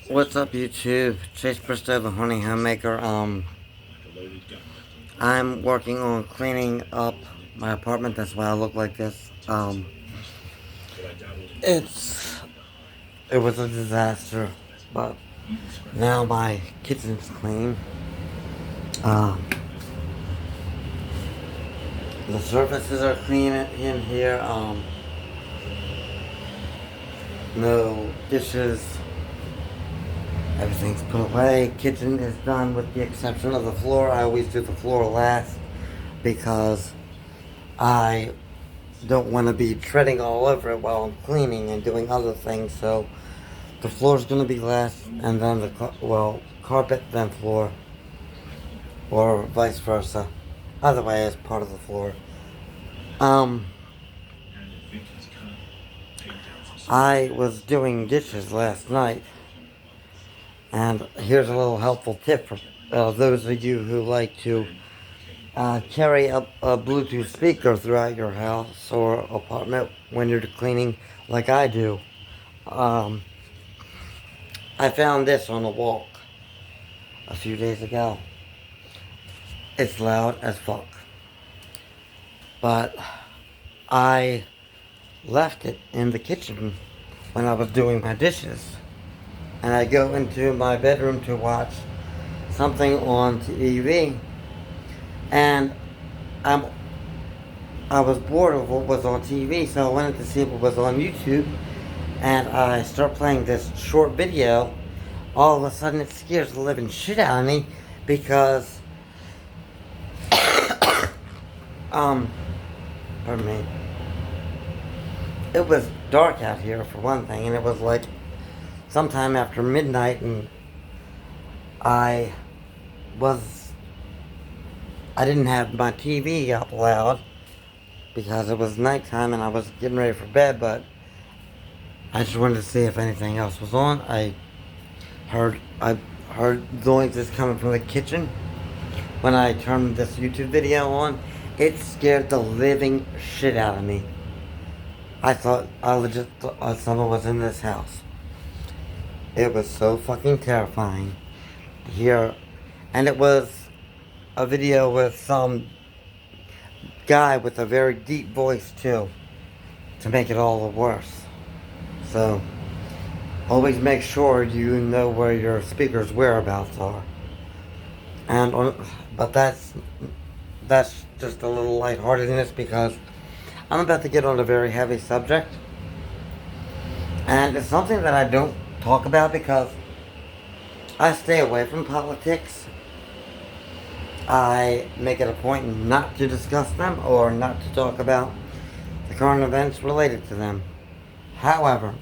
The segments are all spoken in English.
What's up, YouTube? Chase Bristow, the Honey Homemaker. I'm working on cleaning up my apartment. That's why I look like this. It's it was a disaster, but now my kitchen's clean. Um, the surfaces are clean in here. No dishes. Everything's put away. Kitchen is done with the exception of the floor. I always do the floor last because I don't want to be treading all over it while I'm cleaning and doing other things. So the floor's going to be last, and then carpet, then floor, or vice versa. Either way, it's part of the floor. I was doing dishes last night, and here's a little helpful tip for those of you who like to carry a Bluetooth speaker throughout your house or apartment when you're cleaning, like I do. I found this on a walk a few days ago. It's loud as fuck. But I left it in the kitchen when I was doing my dishes. And I go into my bedroom to watch something on TV. And I was bored of what was on TV, so I wanted to see what was on YouTube. And I start playing this short video. All of a sudden it scares the living shit out of me because pardon me. It was dark out here for one thing, and it was like sometime after midnight, and I didn't have my TV up loud because it was nighttime and I was getting ready for bed, but I just wanted to see if anything else was on. I heard noises coming from the kitchen. When I turned this YouTube video on, it scared the living shit out of me. I legit thought someone was in this house. It was so fucking terrifying to hear. And it was a video with some guy with a very deep voice too, to make it all the worse. So always make sure you know where your speaker's whereabouts are. But that's just a little lightheartedness because I'm about to get on a very heavy subject. And it's something that I don't talk about because I stay away from politics. I make it a point not to discuss them or not to talk about the current events related to them. However,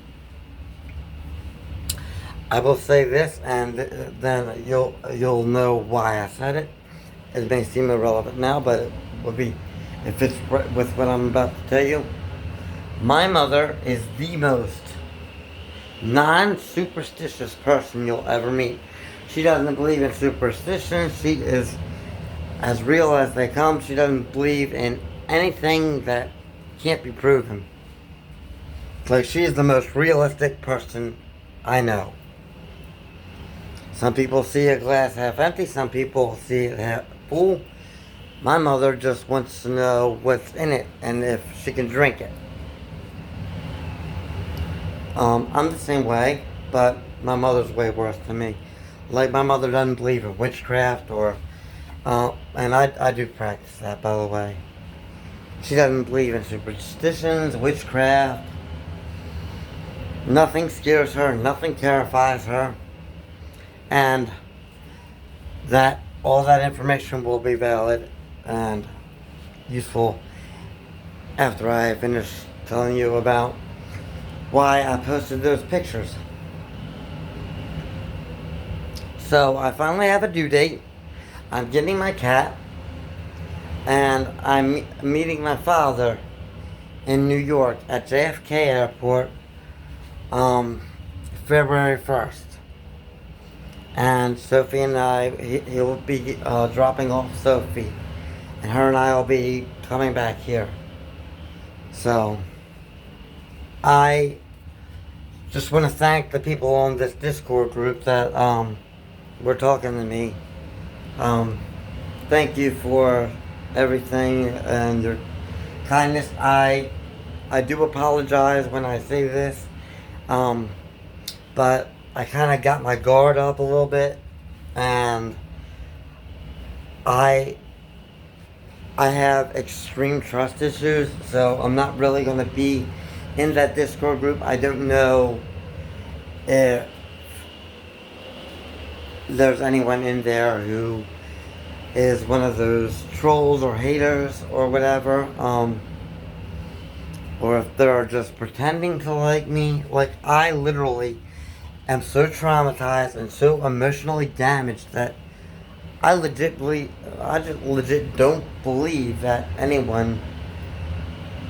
I will say this, and then you'll know why I said it. It may seem irrelevant now, but it would be if it's with what I'm about to tell you. My mother is the most non-superstitious person you'll ever meet. She doesn't believe in superstition. She is as real as they come. She doesn't believe in anything that can't be proven. Like, she is the most realistic person I know. Some people see a glass half empty, some people see it half full. My mother just wants to know what's in it and if she can drink it. I'm the same way, but my mother's way worse than me. Like, my mother doesn't believe in witchcraft and I do practice that, by the way. She doesn't believe in superstitions, witchcraft. Nothing scares her, nothing terrifies her. And all that information will be valid and useful after I finish telling you about why I posted those pictures. So I finally have a due date. I'm getting my cat, and I'm meeting my father in New York at JFK Airport February 1st. And Sophie and he'll be dropping off Sophie. And her and I will be coming back here. So, I just want to thank the people on this Discord group that were talking to me. Um, Thank you for everything and your kindness. I do apologize when I say this, um, but I kind of got my guard up a little bit, and I I have extreme trust issues, so I'm not really going to be in that Discord group. I don't know if there's anyone in there who is one of those trolls or haters or whatever, or if they're just pretending to like me. Like, I literally am so traumatized and so emotionally damaged that I just legit don't believe that anyone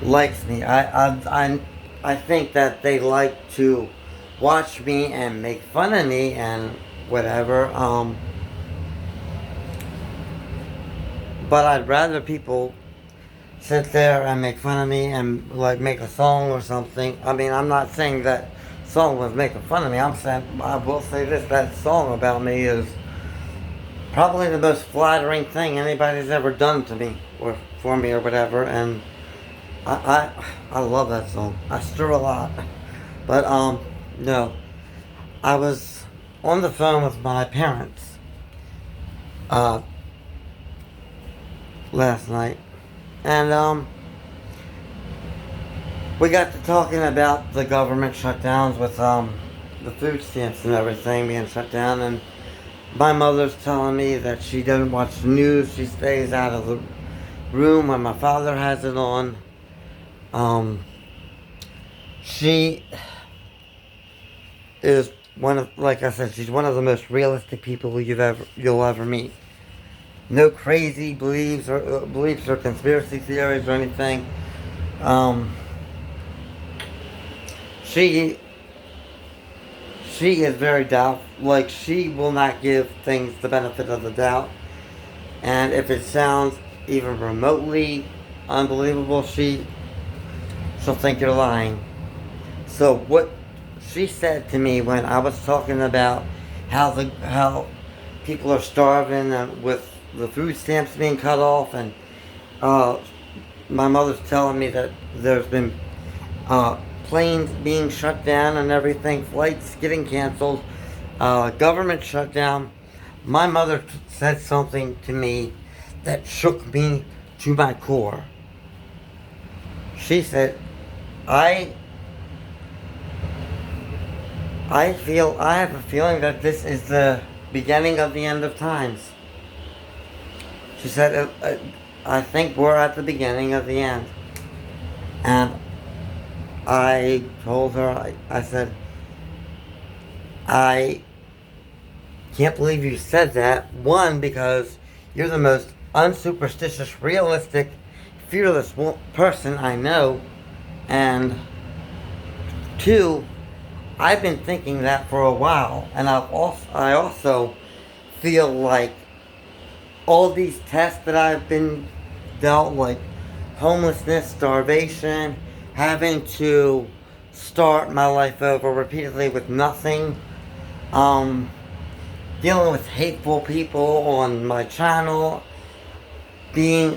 likes me. I think that they like to watch me and make fun of me and whatever. But I'd rather people sit there and make fun of me and like make a song or something. I mean, I'm not saying that song was making fun of me. I'm saying, I will say this: that song about me is probably the most flattering thing anybody's ever done to me or for me or whatever. And I love that song. I stir a lot. But no, I was on the phone with my parents uh last night, and we got to talking about the government shutdowns with the food stamps and everything being shut down. And my mother's telling me that she doesn't watch the news. She stays out of the room when my father has it on. Um, she is one of, like I said, she's one of the most realistic people you'll ever meet. No crazy beliefs or conspiracy theories or anything. Um, she she is very doubt. Like, she will not give things the benefit of the doubt. And if it sounds even remotely unbelievable, she'll think you're lying. So what she said to me when I was talking about how people are starving and with the food stamps being cut off, and uh, my mother's telling me that there's been planes being shut down and everything, flights getting canceled, government shutdown. My mother said something to me that shook me to my core. She said, "I I have a feeling that this is the beginning of the end of times." She said, "I think we're at the beginning of the end." And I told her, I said, "I can't believe you said that. One, because you're the most unsuperstitious, realistic, fearless person I know. And two, I've been thinking that for a while. And I also feel like all these tests that I've been dealt, like homelessness, starvation, having to start my life over repeatedly with nothing, um, dealing with hateful people on my channel, being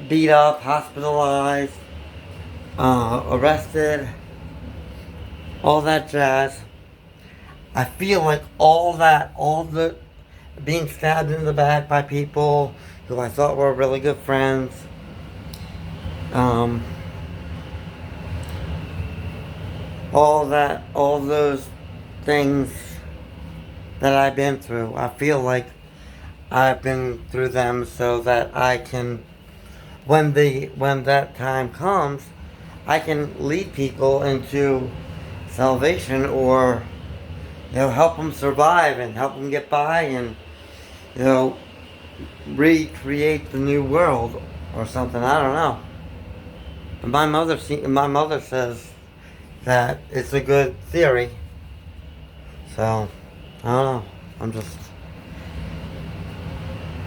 beat up, hospitalized, arrested, all that jazz. I feel like all the being stabbed in the back by people who I thought were really good friends, um, all those things that I've been through. I feel like I've been through them so that I can, when that time comes, I can lead people into salvation, or help them survive and help them get by, and recreate the new world or something. I don't know. My mother says that it's a good theory. So I don't know. I'm just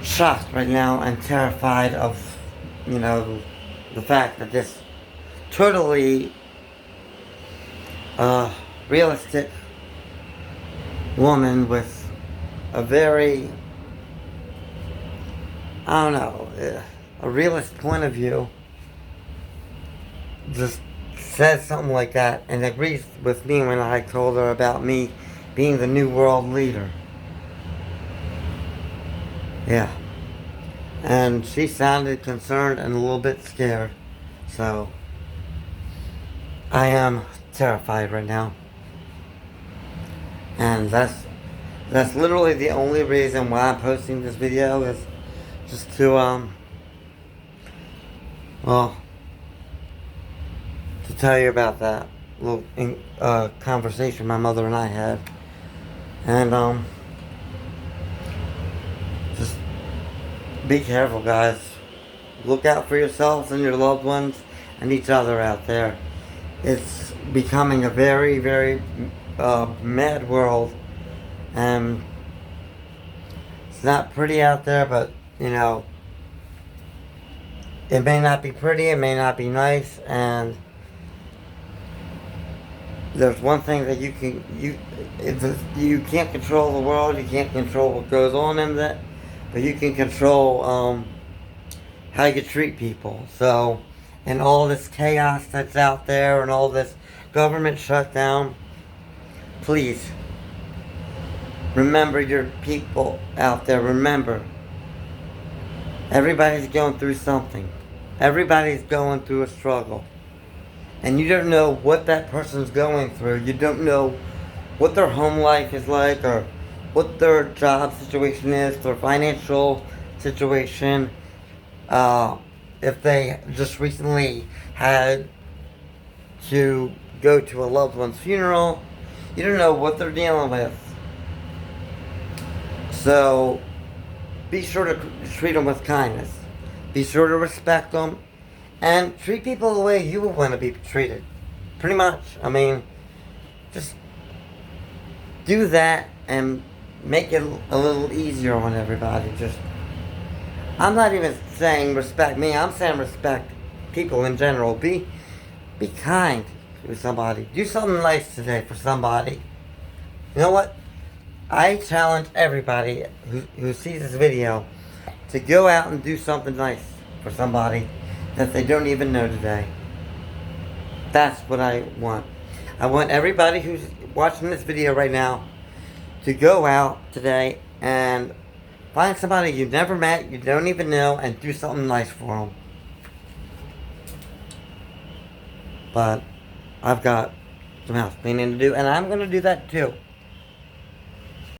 shocked right now and terrified of, the fact that this totally realistic woman with a very, I don't know, a realist point of view just says something like that and agrees with me when I told her about me being the new world leader. Yeah. And she sounded concerned and a little bit scared. So, I am terrified right now. And that's literally the only reason why I'm posting this video is just to, well, to tell you about that little conversation my mother and I had. And, just be careful, guys. Look out for yourselves and your loved ones and each other out there. It's becoming a very, very mad world. And it's not pretty out there, but, you know, it may not be pretty, it may not be nice, and there's one thing that you can't control the world, you can't control what goes on in it, but you can control how you treat people. So, and all this chaos that's out there and all this government shutdown, please remember your people out there. Remember, everybody's going through something. Everybody's going through a struggle. And you don't know what that person's going through. You don't know what their home life is like or what their job situation is, their financial situation. If they just recently had to go to a loved one's funeral. You don't know what they're dealing with. So, be sure to treat them with kindness. Be sure to respect them. And treat people the way you would want to be treated. Pretty much. I mean, just do that and make it a little easier on everybody. Just, I'm not even saying respect me. I'm saying respect people in general. Be kind to somebody. Do something nice today for somebody. You know what? I challenge everybody who sees this video to go out and do something nice for somebody that they don't even know today. That's what I want. I want everybody who's watching this video right now to go out today and find somebody you've never met, you don't even know, and do something nice for them. But I've got some house cleaning to do, and I'm going to do that too.